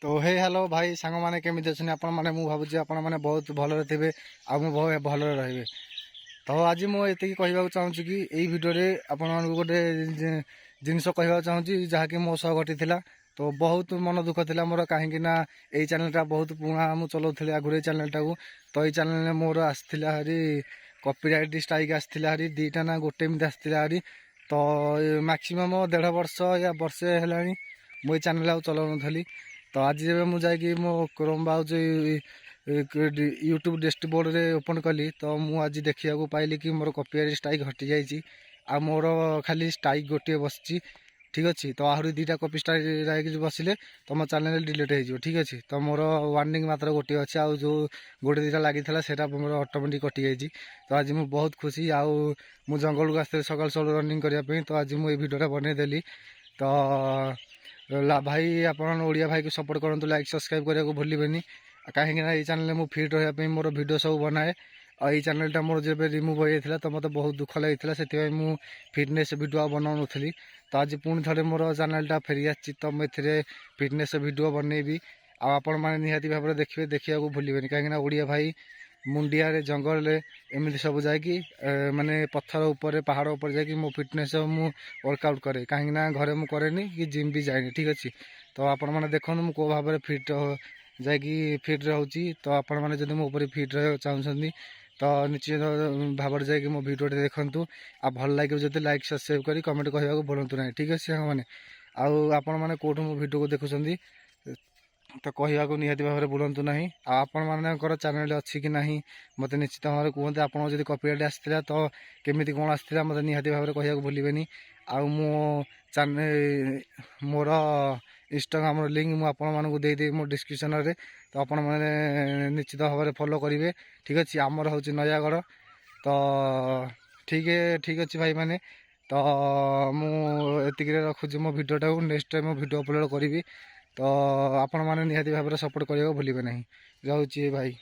तो हे हेलो भाई सांग मैंने केमी अच्छे आपण मैंने भावुँ आपण मैंने बहुत भलरे थे बहुत भलरे रे। तो आज मुझे कहवाक चाहूँगी कि यही भिडियो आपण मानक गोटे जिनस कहवा चाहूँगी जहाँकि मो सह घटी तो बहुत मन दुख था मोर कहीं यही चैनलटा बहुत पुणा मुझे चलाऊली आगुरी चैनलटा को। तो यही चैनल मोर आसाला हारी कॉपीराइट स्ट्राइक आसाला हारी दीटा ना गोटे एमती आसाला हारी। तो मैक्सिमम 1.5 वर्ष या वर्षे है मुझे चैनल आ चलाऊ नी। तो आज जब मुझे मो क्रोम ब्राउज यूट्यूब डैशबोर्ड रे ओपन कली तो मुझे देखा पाइली कि मोर कॉपीराइट स्ट्राइक हटि जाइए आ मोर खाली स्ट्राइक गोटे बस ठीक अच्छे। तो आहरी 2टा कॉपी स्ट्राइक बसिले तो मो चैनल डिलीट हो ठीक अच्छे। तो मोर वार्निंग मात्र गोटे अच्छे आ जो गोटे 2टा लगी था मोर ऑटोमेटिक कटि जाइए। तो आज मुझे बहुत खुशी आउ जंगल को आसते सकाल सकाल रनिंग करने तो आज मुझे भिडियोटा बनईदेली। तो भाई आप ओडिया भाई को सपोर्ट करूँ लाइक सब्सक्राइब करने को भूलें कहीं ये चैनल में फिट रहा मोर भिडियो सब बनाए। और ये चैनलटा मोर जब रिमूव हो जाता तो मतलब बहुत दुख लगी से मुझे फिटनेस भिडियो बनाऊन। तो आज पुणी थे मोर चैनलटा फेरी आसी तो मुझे फिटनेस भिडियो बनईबी आपण मैंने निहाती भाव में देखिए देखा भूलें कहीं ओडिया भाई मुंडिया जंगल एमती सब जाकि माने पत्थर उपर पहाड़ उपर जाकि मो फिटनेस मु वर्कआउट करे कहीं घरे मुझे कैनि कि जिम भी जाए ठीक अच्छे। तो आपण मैंने देखो मुझे कौ भाव में फिट जाकि फिट रोची। तो आपण मैंने जब मो फिट रहा चाहते तो निश्चित भाव में जाकि मो भिडियो देखूँ आ भल लगे जब लाइक सब्सक्राइब कर कमेंट कहवा भूलु ना ठीक अच्छे मैंने आपण मैंने कौटू मो भिडियो को देखुं तो कहवा को निहाती भाव में भूलु ना। आपण मानकर चैनल अच्छी कि नहीं मत निश्चित भाव में कहते आप कॉपीराइट आसाला तो केमी कौन आसाला मत निहाती भाव में कहवा भूलें। आउ मो चैनल मोर इंस्टाग्राम लिंक मुझे देदेवी मो डिस्क्रिप्शन रे। तो आपण मैंने निश्चित भाव में फॉलो करेंगे ठीक अच्छे। आमर हूँ नयागढ़ तो ठीक अच्छे भाई मैंने तो मुझे रखुच्छी मो भिडियोटा को नेक्स्ट टाइम भिडियो अपलोड करी। तो आपण मैंने निहाती भाव में सपोर्ट करने को भूलें नहीं। जाऊँगी भाई।